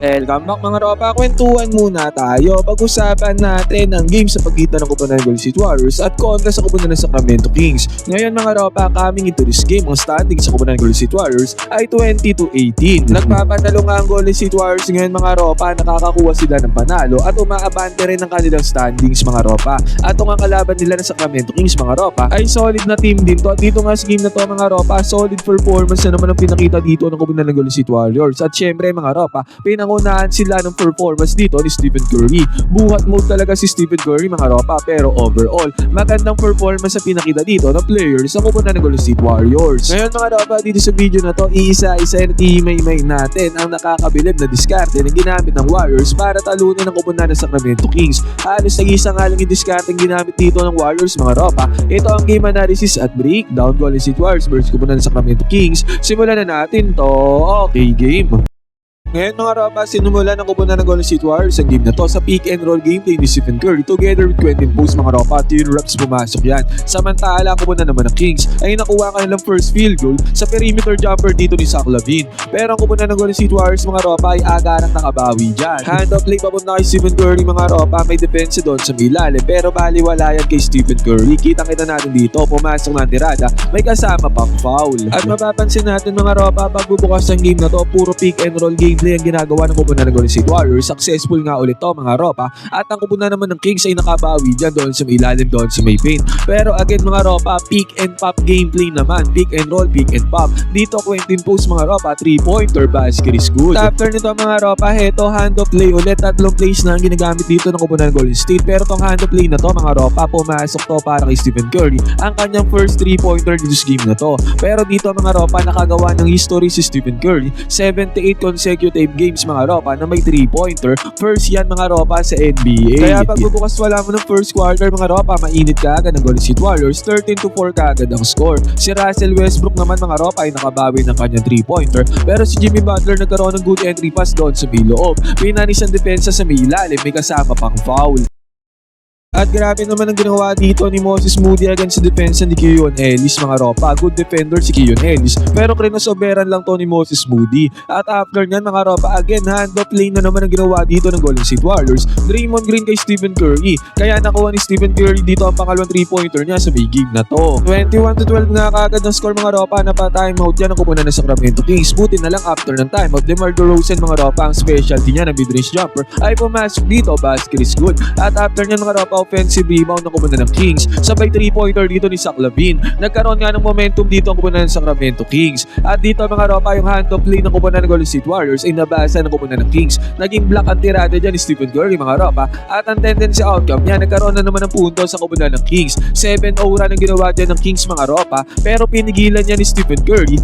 Welcome back mga ropa, kwentuhan muna tayo. Pag-usapan natin ang game sa pagitan ng koponan ng Golden State Warriors at kontra sa koponan ng Sacramento Kings. Ngayon mga ropa, coming into this game, ang standing sa koponan ng Golden State Warriors ay 20-18. Nagpapatalo nga ang Golden State Warriors ngayon mga ropa, nakakakuha sila ng panalo at umaabante rin ang kanilang standings mga ropa. At ang kalaban nila ng Sacramento Kings mga ropa ay solid na team din to. At dito nga sa game na to mga ropa, solid performance na naman ang pinakita dito ng koponan ng Golden State Warriors. At syempre mga ropa, pinangunahan sila ng performance dito ni Stephen Curry. Buhat mode talaga si Stephen Curry mga ropa, pero overall magandang performance sa pinakita dito ng players sa koponan ng Golden State Warriors. Ngayon mga ropa, dito sa video na to, iisa-isa na tihimay-may natin ang nakakabilib na diskarte na ginamit ng Warriors para talunin ang koponan ng Sacramento Kings. Halos nag-isa nga lang yung diskarte ginamit dito ng Warriors mga ropa. Ito ang game analysis at breakdown Golden State Warriors versus koponan ng Sacramento Kings. Simulan na natin to. Okay, game. Ngayon mga ropa, sinumulan ng koponan ng Golden State Warriors ang game na to sa pick and roll gameplay ni Stephen Curry together with Quentin Post mga ropa. 10 reps pumasok yan. Samantala ang koponan naman ng Kings ay nakuha kanilang first field goal sa perimeter jumper dito ni Zach LaVine. Pero ang koponan ng Golden State Warriors mga ropa ay agarang nakabawi dyan. Hand of play papunta kay Stephen Curry mga ropa, may depensa doon sa ilalim pero baliwala yan kay Stephen Curry. Kita natin dito, pumasok na ang tirada, may kasama pang foul. At mapapansin natin mga ropa, pagbubukas ng game na to, puro pick and roll game ang ginagawa ng koponan ng Golden State Warriors. Successful nga ulit to mga ropa, at ang koponan naman ng Kings ay nakabawi dyan doon sa may ilalim, doon sa may paint. Pero again mga ropa, pick and pop gameplay naman, pick and roll, pick and pop. Dito Quentin Post mga ropa, 3-pointer basket is good. After nito mga ropa, heto hand of play ulit, tatlong plays na ang ginagamit dito ng koponan ng Golden State. Pero tong hand of play na to mga ropa, pumasok to para kay Stephen Curry, ang kanyang first 3-pointer dito sa game na to. Pero dito mga ropa, nakagawa ng history si Stephen Curry, 78 consecutive games mga ropa na may 3-pointer. First yan mga ropa sa NBA. Kaya pagbubukas wala mo ng first quarter mga ropa, mainit ka agad ng Golden State Warriors. 13-4 ka agad ang score. Si Russell Westbrook naman mga ropa ay nakabawi ng kanyang 3-pointer. Pero si Jimmy Butler nagkaroon ng good entry pass doon sa may loob. Pinanis ang depensa sa may ilalim, may kasama pang foul. At grabe naman ang ginawa dito ni Moses Moody against sa depensa ni Keyon Ellis mga ropa. Good defender si Keyon Ellis, pero krinosoberan lang to ni Moses Moody. At after nyan mga ropa, again hand of play na naman ang ginawa dito ng Golden State Warriors. Draymond Green kay Stephen Curry, kaya nakuha ni Stephen Curry dito ang pangalawang 3-pointer niya sa may game na to. 21-12 nga kagad ang score mga ropa, na pa timeout yan ang kupunan ng Sacramento Kings. Buti na lang after ng timeout, DeMar DeRozan mga ropa, ang specialty niya na mid-range jumper ay pumasok dito, basket is good. At after nyan mga ropa, offensive rebound ng koponan ng Kings. Sabay 3-pointer dito ni Zach LaVine. Nagkaroon nga ng momentum dito ang koponan ng Sacramento Kings. At dito mga ropa, yung hand of play ng koponan ng Golden State Warriors ay nabasa ng koponan ng Kings. Naging block ang tirada dyan ni Stephen Curry mga ropa. At ang tendency outcome niya, nagkaroon na naman ng punto sa koponan ng Kings. 7-0 run ang ginawa dyan ng Kings mga ropa, pero pinigilan niya ni Stephen Curry.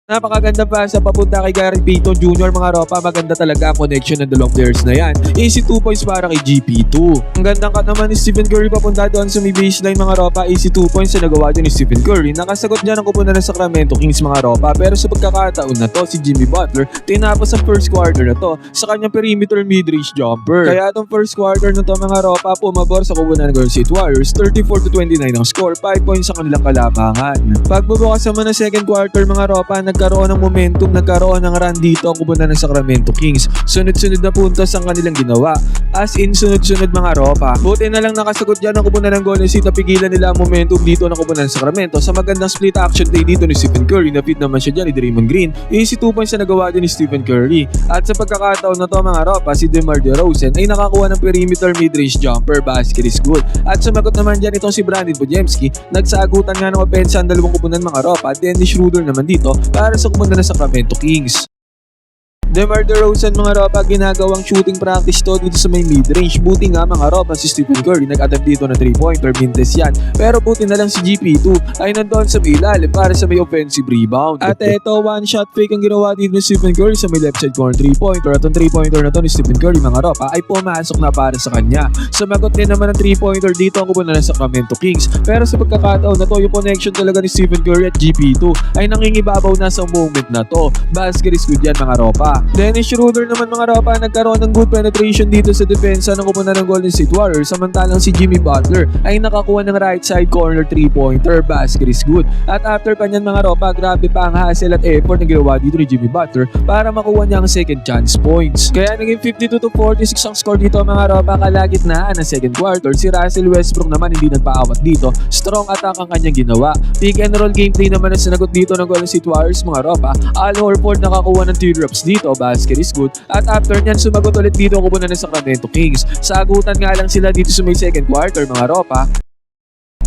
Napakaganda pa sa papunta kay Gary Payton Jr. mga ropa, maganda talaga ang connection ng dalawang players na yan. Easy 2 points para kay GP2. Ang gandang cut naman ni Stephen Curry papunta doon sa may baseline mga ropa, easy 2 points na nagawa dyan ni Stephen Curry. Nakasagot niya ng koponan ng Sacramento Kings mga ropa, pero sa pagkakataon na to, si Jimmy Butler tinapos ang first quarter na to sa kanyang perimeter mid-range jumper. Kaya itong first quarter na to mga ropa, pumabor sa koponan ng Golden State Warriors, 34-29 ang score, 5 points sa kanilang kalamangan. Pagbubukas naman ng second quarter mga ropa, nagkaroon ng momentum, nagkaroon ng run dito ang koponan ng Sacramento Kings. Sunod-sunod na puntos ang kanilang ginawa. As in, sunod-sunod mga ropa. Buti na lang nakasagot dyan ang koponan ng Golden State, napigilan nila ang momentum dito ng koponan ng Sacramento sa magandang split action play dito ni Stephen Curry. Napit naman siya dyan ni Draymond Green. Easy 2 points na nagawa din ni Stephen Curry. At sa pagkakataon na to mga ropa, si DeMar DeRozan ay nakakuha ng perimeter mid-range jumper, basket is good. At sumagot naman dyan itong si Brandon Podziemski. Nagsagutan nga ng opensa ang dalawang koponan mga ropa. Dennis Schroeder naman dito para sa koponan ng Sacramento Kings. DeMar DeRozan mga ropa, ginagawang shooting practice to dito sa may mid-range. Buti nga mga ropa, si Stephen Curry nag-attempt dito na 3-pointer, mintes yan. Pero buti na lang si GP2 ay nandoon sa may ilalim para sa may offensive rebound. At eto, one shot fake ang ginawa dito ni Stephen Curry sa may left side corner 3-pointer. At ang 3-pointer na to ni Stephen Curry mga ropa ay pumasok na para sa kanya. Sumagot din naman ang 3-pointer dito ang kupunan ng Sacramento Kings. Pero sa pagkakataon na to, yung connection talaga ni Stephen Curry at GP2 ay nangingibabaw na sa moment na to. Basket is good yan mga ropa. Dennis Schroeder naman mga ropa nagkaroon ng good penetration dito sa depensa ng koponan ng Golden State Warriors, samantalang si Jimmy Butler ay nakakuha ng right side corner 3-pointer. Basket is good. At after pa niyan mga ropa, grabe pa ang hassle at effort na ginawa dito ni Jimmy Butler para makuha niya ang second chance points. Kaya naging 52-46 ang score dito mga ropa, kalagitnaan ng second quarter. Si Russell Westbrook naman hindi nagpaawat dito, strong attack ang kanyang ginawa. Pick and roll gameplay naman ang sinagot dito ng Golden State Warriors mga ropa. Al Horford nakakuha ng teardrops dito, basket is good. At after nyan, sumagot ulit dito ang kupunan ng Sacramento Kings. Sagutan nga lang sila dito sa may second quarter mga ropa.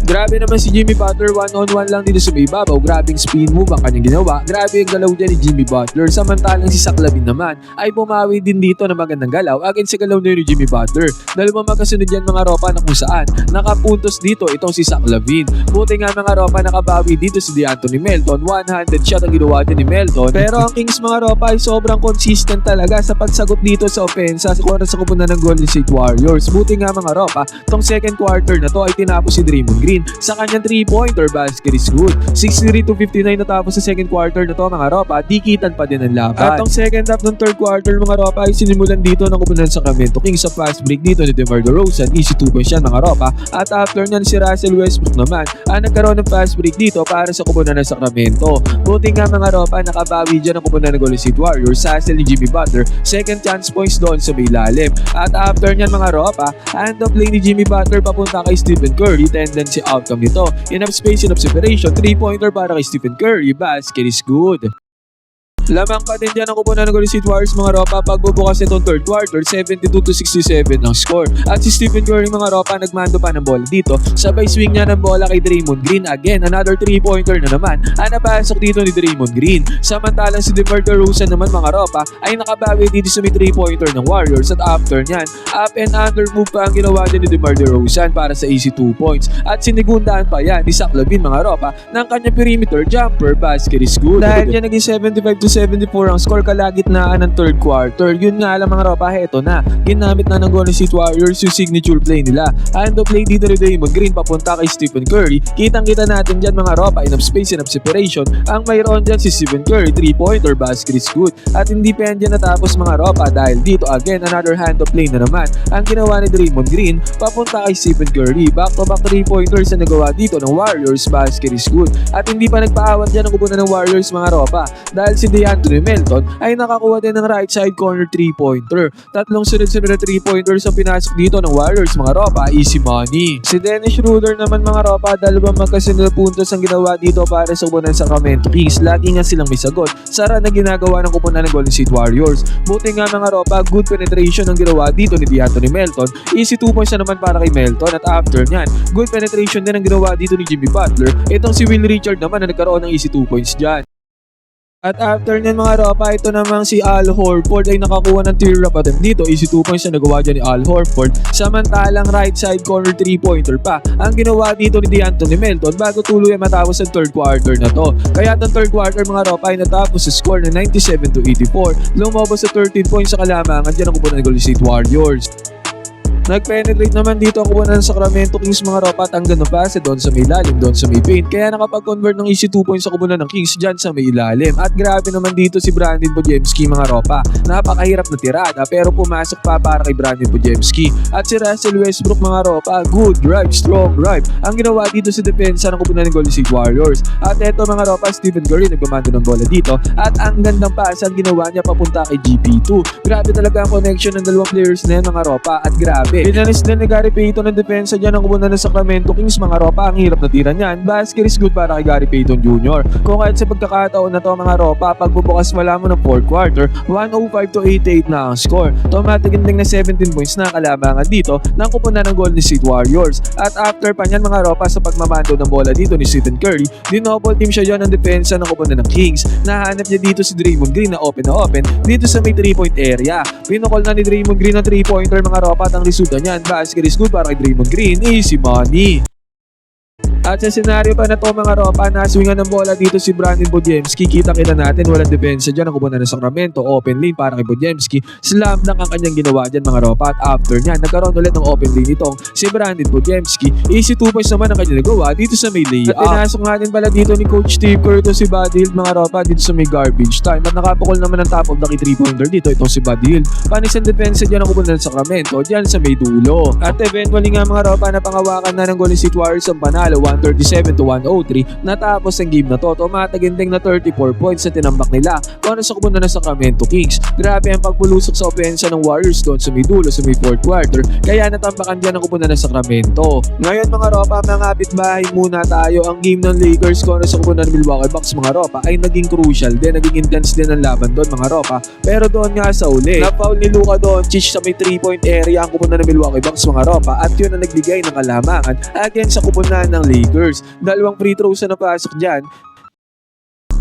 Grabe naman si Jimmy Butler, 1-on-1 lang dito sa may babaw. Grabing spin move ang kanyang ginawa. Grabe yung galaw dyan ni Jimmy Butler. Samantalang si Zach LaVine naman ay bumawi din dito ng magandang galaw against sa galaw na ni Jimmy Butler. Dalawang magkasunod yan mga ropa na kung saan nakapuntos dito itong si Zach LaVine. Buti nga mga ropa nakabawi dito si DeAnthony Melton. One-handed shot ang ginawa din ni Melton. Pero ang Kings mga ropa ay sobrang consistent talaga sa pagsagot dito sa opensa sa kupunan ng Golden State Warriors. Buti nga mga ropa, tong second quarter na to ay tinapos si Draymond Green sa kanyang 3-pointer. Basket is good. 63-59 natapos sa second quarter na to mga ropa, dikitan pa din ang laban. At ang second half ng third quarter mga ropa ay sinimulan dito ng kupunan ng Sacramento Kings sa fast break dito ni DeMar DeRozan. Easy 2 points yan mga ropa. At after nyan si Russell Westbrook naman ang nagkaroon ng fast break dito para sa kupunan ng Sacramento. Buti nga mga ropa, nakabawi dyan ang kupunan ng Golden State Warriors. Hassle ni Jimmy Butler, second chance points doon sa may lalim. At after nyan mga ropa, hand of play ni Jimmy Butler papunta kay Stephen Curry. Tendency outcome nito, enough space, enough separation, 3-pointer para kay Stephen Curry. Basket is good. Lamang pa din dyan ang kupunan ng Golden State Warriors mga ropa pagbubukas itong third quarter, 72-67 ang score. At si Stephen Curry mga ropa nagmando pa ng bola dito, sabay swing niya ng bola kay Draymond Green. Again, another 3-pointer na naman ang napasok dito ni Draymond Green. Samantalang si DeMar DeRozan naman mga ropa ay nakabawi dito sa may 3-pointer ng Warriors. At after nyan, up and under move pa ang ginawa din ni DeMar DeRozan para sa easy 2 points. At sinigundaan pa yan ni Zach LaVine mga ropa ng kanyang perimeter jumper. Basket is good. Dahil yan naging 75-74 ang score kalagitnaan ng third quarter. Yun nga lang mga ropa, heto na. Ginamit na ng Golden State Warriors yung signature play nila. Hand of play dito ni Draymond Green papunta kay Stephen Curry. Kitang-kita natin dyan mga ropa, enough space, enough separation. Ang mayroon dyan si Stephen Curry, 3-pointer, basket is good. At hindi pa yan dyan natapos mga ropa dahil dito again, another hand of play na naman ang ginawa ni Draymond Green papunta kay Stephen Curry. Back-to-back 3-pointers na nagawa dito ng Warriors. Basket is good. At hindi pa nagpaawat dyan ang kupunan ng Warriors mga ropa dahil si DeAnthony Melton ay nakakuha din ng right side corner 3-pointer. Tatlong sunod-sunod na 3-pointers ang pinasok dito ng Warriors mga ropa, easy money. Si Dennis Schroeder naman mga ropa, dalawang magkasunod na puntos ang ginawa dito para sa kupunan ng Sacramento Kings. Lagi nga silang may sagot sa run na ginagawa ng kupunan ng Golden State Warriors. Buti nga mga ropa, good penetration ang ginawa dito ni DeAnthony Melton. Easy 2 points na naman para kay Melton. At after nyan, good penetration din ang ginawa dito ni Jimmy Butler. Itong si Will Richard naman na nagkaroon ng easy 2 points dyan. At after nyan mga ropa, ito namang si Al Horford ay nakakuha ng teardrop attempt dito. Easy 2 points na nagawa dyan ni Al Horford. Samantalang right side corner 3-pointer pa ang ginawa dito ni DeAnthony Melton bago tuloy ay matapos ang third quarter na to. Kaya ang third quarter mga ropa ay natapos sa score na 97-84. Lumabas sa 13 points sa kalamangan dyan ang kupunan ng Golden State Warriors. Nag-penetrate naman dito ang kupunan ng Sacramento Kings mga ropa at hanggang napase doon sa may ilalim, doon sa may paint. Kaya nakapag-convert ng easy 2 points sa kupunan ng Kings dyan sa may ilalim. At grabe naman dito si Brandon Podziemski mga ropa. Napakahirap na tirada pero pumasok pa para kay Brandon Podziemski. At si Russell Westbrook mga ropa, good drive, strong drive ang ginawa dito sa depensa ng kupunan ng Golden State Warriors. At eto mga ropa, Stephen Curry nagmamando ng bola dito at ang gandang pass ang ginawa niya papunta kay GP2. Grabe talaga ang connection ng dalawang players na yan mga ropa at grabe. Pinalis din ni Gary Payton ng depensa dyan ang kupunan ng Sacramento Kings mga ropa. Ang hirap na tira niyan. Basket is good para kay Gary Payton Jr. Kung kahit sa pagkakataon na to mga ropa, pagbubukas wala mo ng fourth quarter, 105-88 na ang score. Automatic ending na 17 points na kalamangan dito ng kupunan ng Golden State Warriors. At after pa niyan mga ropa sa pagmamando ng bola dito ni Stephen Curry, dinouble team siya dyan ng depensa ng kupunan ng Kings. Nahanap niya dito si Draymond Green na open dito sa may 3-point area. Pinukol na ni Draymond Green ang 3-pointer mga ropa at ang resulta niyan, basket is good para kay Draymond Green, easy money. At sa senaryo pa na to mga ropa, naswingan ng bola dito si Brandon Podziemski. Kita natin walang depensa dyan ang kupunan ng Sacramento. Open lane para kay Podziemski. Slam dunk ang kanyang ginawa dyan mga ropa. At after niya, nagkaroon ulit ng open lane itong si Brandon Podziemski. Easy 2 points naman ang kanyang nagawa dito sa may layup. At pinasok nga din pala dito ni Coach Steve Kerr to si Buddy Hield mga ropa dito sa may garbage time. At nakapukol naman ang top of the key 3-pointer dito itong si Buddy Hield. Panis ang depensa dyan ang kupunan ng Sacramento dyan sa may dulo. At eventually nga mga ropa, napangawakan na ng Golden State Warriors ang panalo 137-103. Natapos ang game na to. Tumataginding na 34 points na tinambak nila kontra sa kupunan ng Sacramento Kings. Grabe ang pagpulusok sa opensa ng Warriors doon sa may dulo sa may fourth quarter, kaya natambakan dyan ang kupunan ng Sacramento. Ngayon mga ropa, mga kapitbahay muna tayo. Ang game ng Lakers kontra sa kupunan ng Milwaukee Bucks mga ropa ay naging crucial din, naging intense din ang laban doon mga ropa. Pero doon nga sa uli, na-foul ni Luka Doncic sa may 3-point area ang kupunan ng Milwaukee Bucks mga ropa, at yun ang nagbigay ng kalamangan against sa kupunan ng Lakers. Dalawang free throws na napasok dyan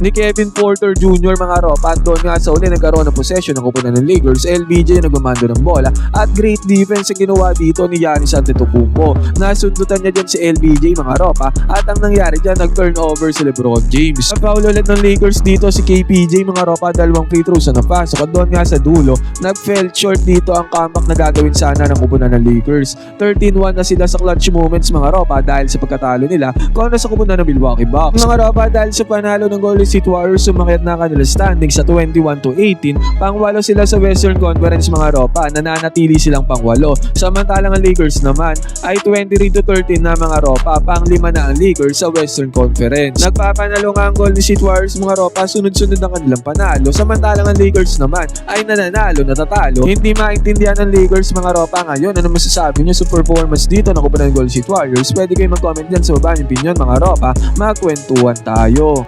ni Kevin Porter Jr. mga ropa, at doon nga sa uli nagkaroon ng possession ng kupunan ng Lakers. LBJ nagmamando ng bola at great defense ang ginawa dito ni Giannis Antetokounmpo. Nasundutan niya dyan si LBJ mga ropa, at ang nangyari dyan, nag-turnover si LeBron James. Foul ulit ng Lakers dito si KPJ mga ropa, dalawang free throws na napasok, at doon nga sa dulo nag-fell short dito ang comeback na gagawin sana ng kupunan ng Lakers. 13-1 na sila sa clutch moments mga ropa dahil sa pagkatalo nila kontra sa kupunan ng Milwaukee Bucks. Mga ropa, dahil sa panalo ng Golden State Warriors, sumakyat na kanila standing sa 21-18. Pangwalo sila sa Western Conference mga ropa, nananatili silang pangwalo. Samantalang ang Lakers naman ay 23-13 na mga ropa, panglima na ang Lakers sa Western Conference. Nagpapanalo nga ang Golden State Warriors mga ropa, sunod-sunod ang kanilang panalo. Samantalang ang Lakers naman ay nananalo, natatalo. Hindi maintindihan ng Lakers mga ropa ngayon. Ano masasabi nyo sa performance dito ng kupunan ng Golden State Warriors? Pwede kayo mag-comment dyan sa baba ng opinion mga ropa. Magkwentuhan tayo.